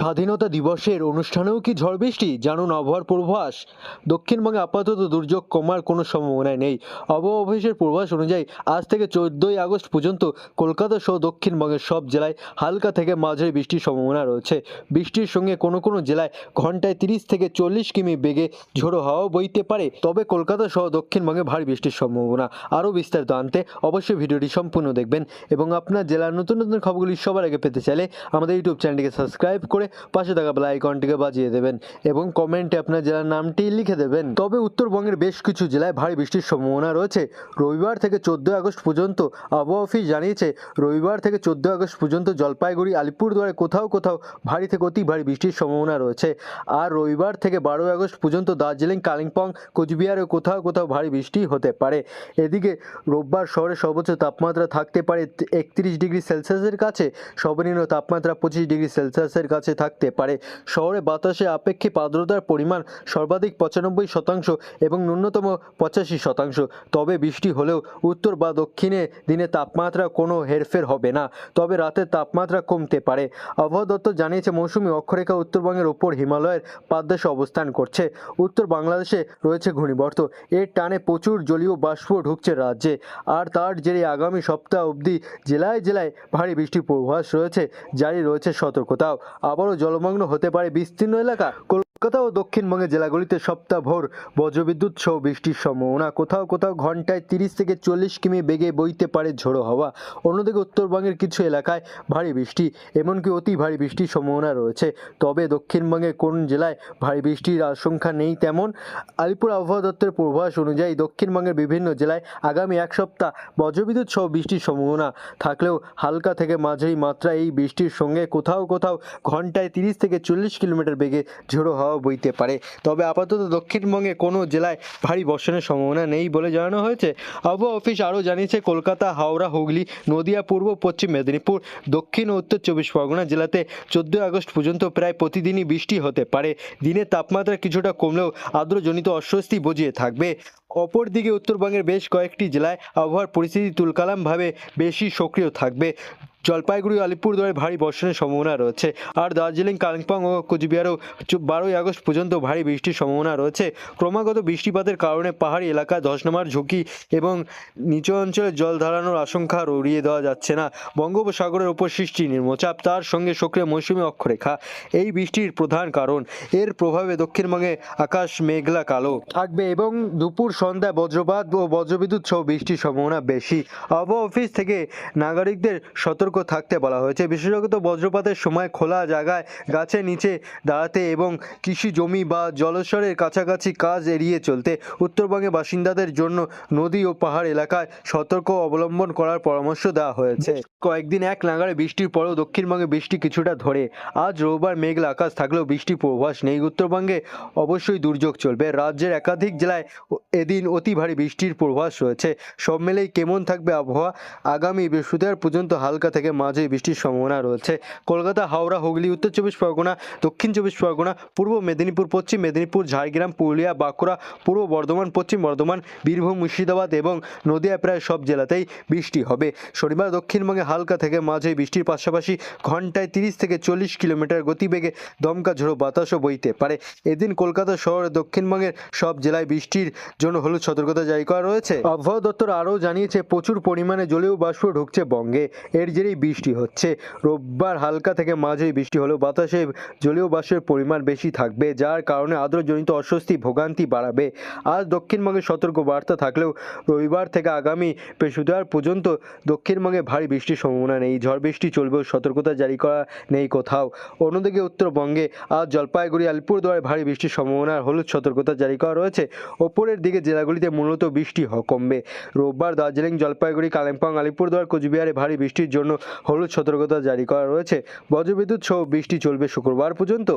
স্বাধীনতা দিবসের অনুষ্ঠানেও কি ঝড় বৃষ্টি? জানুন আবহাওয়ার পূর্বাভাস। দক্ষিণবঙ্গে আপাতত দুর্যোগ কমার কোনো সম্ভাবনা নেই। আবহাওয়া অফিসের পূর্বাভাস অনুযায়ী আজ থেকে 14ই আগস্ট পর্যন্ত কলকাতা সহ দক্ষিণবঙ্গের সব জেলায় হালকা থেকে মাঝারি বৃষ্টির সম্ভাবনা রয়েছে। বৃষ্টির সঙ্গে কোনো কোনো জেলায় ঘন্টায় 30 থেকে 40 কিমি বেগে ঝোড়ো হাওয়াও বইতে পারে। তবে কলকাতা সহ দক্ষিণবঙ্গে ভারী বৃষ্টির সম্ভাবনা। আরও বিস্তারিত আনতে অবশ্যই ভিডিওটি সম্পূর্ণ দেখবেন এবং আপনার জেলার নতুন নতুন খবরগুলি সবার আগে পেতে চাইলে আমাদের ইউটিউব চ্যানেলটিকে সাবস্ক্রাইব করে পাশে থাকা বেল আইকনটিকে বাজিয়ে দেবেন এবং কমেন্টে আপনার জেলার নামটি লিখে দেবেন। তবে উত্তরবঙ্গের বেশ কিছু জেলায় ভারী বৃষ্টির সম্ভাবনা রয়েছে। রবিবার থেকে 14ই আগস্ট পর্যন্ত আবহাওয়া অফিস জানিয়েছে, রবিবার থেকে 14ই আগস্ট পর্যন্ত জলপাইগুড়ি, আলিপুরদুয়ারে কোথাও কোথাও ভারী থেকে অতি ভারী বৃষ্টির সম্ভাবনা রয়েছে। আর রবিবার থেকে 12ই আগস্ট পর্যন্ত দার্জিলিং, কালিম্পং, কোচবিহারে কোথাও কোথাও ভারী বৃষ্টি হতে পারে। এদিকে রোববার শহরের সর্বোচ্চ তাপমাত্রা থাকতে পারে 31 ডিগ্রি সেলসিয়াসের কাছে, সর্বনিম্ন তাপমাত্রা 25 ডিগ্রি সেলসিয়াসের কাছে থাকতে পারে। শহরে বাতাসে আপেক্ষিক আর্দ্রতার পরিমাণ সর্বাধিক 95% এবং ন্যূনতম 85%। তবে বৃষ্টি হলেও উত্তর বা দক্ষিণে দিনে তাপমাত্রা কোনো হেরফের হবে না, তবে রাতের তাপমাত্রা কমতে পারে। আবহাওয়া দপ্তর জানিয়েছে, মৌসুমি অক্ষরেখা উত্তরবঙ্গের ওপর হিমালয়ের পাদদেশে অবস্থান করছে। উত্তর বাংলাদেশে রয়েছে ঘূর্ণিবর্ত, এর টানে প্রচুর জলীয় বাষ্প ঢুকছে রাজ্যে। আর তার জেরে আগামী সপ্তাহ অবধি জেলায় জেলায় ভারী বৃষ্টির পূর্বাভাস রয়েছে, জারি রয়েছে সতর্কতাও। আবারও জলমগ্ন হতে পারে বিস্তীর্ণ এলাকা। কলকাতা ও দক্ষিণবঙ্গের জেলাগুলিতে সপ্তাহভর বজ্রবিদ্যুৎ সহ বৃষ্টির সম্ভাবনা। কোথাও কোথাও ঘন্টায় 30 থেকে 40 কিমি বেগে বইতে পারে ঝোড়ো হাওয়া। অন্যদিকে উত্তরবঙ্গের কিছু এলাকায় ভারী বৃষ্টি, এমনকি অতি ভারী বৃষ্টির সম্ভাবনা রয়েছে। তবে দক্ষিণবঙ্গের কোন জেলায় ভারী বৃষ্টির আশঙ্কা নেই তেমন। আলিপুর আবহাওয়া দপ্তরের পূর্বাভাস অনুযায়ী দক্ষিণবঙ্গের বিভিন্ন জেলায় আগামী এক সপ্তাহ বজ্রবিদ্যুৎ সহ বৃষ্টির সম্ভাবনা থাকলেও হালকা থেকে মাঝারি মাত্রা এই বৃষ্টির সঙ্গে কোথাও কোথাও ঘন্টায় 30 থেকে 40 কিলোমিটার বেগে ঝোড়ো হাওয়া বইতে পারে। তবে আপাতত দক্ষিণবঙ্গে কোনো জেলায় ভারী বর্ষণের সম্ভাবনা নেই বলে জানানো হয়েছে। আবহাওয়া অফিস আরও জানিয়েছে, কলকাতা, হাওড়া, হুগলি, নদিয়া, পূর্ব পশ্চিম মেদিনীপুর, দক্ষিণ ও উত্তর 24 পরগনা জেলাতে 14ই আগস্ট পর্যন্ত প্রায় প্রতিদিনই বৃষ্টি হতে পারে। দিনের তাপমাত্রা কিছুটা কমলেও আর্দ্রজনিত অস্বস্তি বজিয়ে থাকবে। অপরদিকে উত্তরবঙ্গের বেশ কয়েকটি জেলায় আবহাওয়ার পরিস্থিতি তুলকালামভাবে বেশি সক্রিয় থাকবে। জলপাইগুড়ি, আলিপুরদুয়ারে ভারী বর্ষণের সম্ভাবনা রয়েছে। আর দার্জিলিং, কালিম্পং ও কোচবিহারেও 12ই আগস্ট পর্যন্ত ভারী বৃষ্টির সম্ভাবনা রয়েছে। ক্রমাগত বৃষ্টিপাতের কারণে পাহাড়ি এলাকায় ধস নামার ঝুঁকি এবং নিচু অঞ্চলে জল ধারানোর আশঙ্কা উড়িয়ে দেওয়া যাচ্ছে না। বঙ্গোপসাগরের ওপর সৃষ্টি নিম্নচাপ, তার সঙ্গে সক্রিয় মৌসুমি অক্ষরেখা এই বৃষ্টির প্রধান কারণ। এর প্রভাবে দক্ষিণবঙ্গে আকাশ মেঘলা কালো থাকবে এবং দুপুর সন্ধ্যায় বজ্রপাত ও বজ্রবিদ্যুৎ সহ বৃষ্টির সম্ভাবনা বেশি। আবহাওয়া অফিস থেকে নাগরিকদের সতর্ক থাকতে বলা হয়েছে, বিশেষত বজ্রপাতের সময় খোলা জায়গায় গাছের নিচে দাঁড়াতে এবং কৃষি জমি বা জলাশয়ের কাছাকাছি কাজ এড়িয়ে চলতে। উত্তরবঙ্গের বাসিন্দাদের জন্য নদী ও পাহাড় এলাকায় সতর্ক অবলম্বন করার পরামর্শ দেওয়া হয়েছে। কয়েকদিন এক নাগাড়ে বৃষ্টির পরেও দক্ষিণবঙ্গে বৃষ্টি কিছুটা ধরে। আজ রোববার মেঘলা আকাশ থাকলেও বৃষ্টির পূর্বাভাস নেই। উত্তরবঙ্গে অবশ্যই দুর্যোগ চলবে। রাজ্যের একাধিক জেলায় এদিন অতি ভারী বৃষ্টির পূর্বাভাস রয়েছে। সব মিলেই কেমন থাকবে আবহাওয়া? আগামী বৃহস্পতিবার পর্যন্ত হালকা থেকে মাঝারি বৃষ্টির সম্ভাবনা রয়েছে। কলকাতা, হাওড়া, হুগলি, উত্তর 24 পরগনা, দক্ষিণ 24 পরগনা, পূর্ব মেদিনীপুর, পশ্চিম মেদিনীপুর, ঝাড়গ্রাম, পুরুলিয়া, বাঁকুড়া, পূর্ব বর্ধমান, পশ্চিম বর্ধমান, বীরভূম, মুর্শিদাবাদ এবং নদিয়ায় প্রায় সব জেলাতেই বৃষ্টি হবে। শনিবার দক্ষিণবঙ্গে হালকা থেকে মাঝারি বৃষ্টির পাশাপাশি ঘন্টায় 30 থেকে 40 কিলোমিটার গতিবেগে দমকা ঝোড়ো বাতাসও বইতে পারে। এদিন কলকাতা শহরের দক্ষিণবঙ্গের সব জেলায় বৃষ্টির জন্য হলুদ সতর্কতা জারি করা রয়েছে। আবহাওয়া দপ্তর আরও জানিয়েছে, প্রচুর পরিমাণে জলীয় বাষ্প ঢুকছে বঙ্গে, এর জেরেই বৃষ্টি হচ্ছে। রোববার হালকা থেকে মাঝারি বৃষ্টি হলেও বাতাসে জলীয় বাষ্পের পরিমাণ বেশি থাকবে, যার কারণে আর্দ্রজনিত অস্বস্তি ভোগান্তি বাড়াবে। আজ দক্ষিণবঙ্গে সতর্ক বার্তা থাকলেও রবিবার থেকে আগামী বৃহস্পতিবার পর্যন্ত দক্ষিণবঙ্গে ভারী বৃষ্টির সম্ভাবনা নেই। ঝড় বৃষ্টি চলবেও সতর্কতা জারি করা নেই কোথাও। অন্যদিকে উত্তরবঙ্গে আজ জলপাইগুড়ি, আলিপুরদুয়ারে ভারী বৃষ্টির সম্ভাবনার হলুদ সতর্কতা জারি করা রয়েছে। ওপরের দিকে জেলাগুলিতে মূলত বৃষ্টি কমবে। রোববার দার্জিলিং, জলপাইগুড়ি, কালিম্পং, আলিপুরদুয়ার, কোচবিহারে ভারী বৃষ্টির জন্য হলুদ সতর্কতা জারি করা রয়েছে। বজ্রবিদ্যুৎ সহ বৃষ্টি চলবে শুক্রবার পর্যন্ত।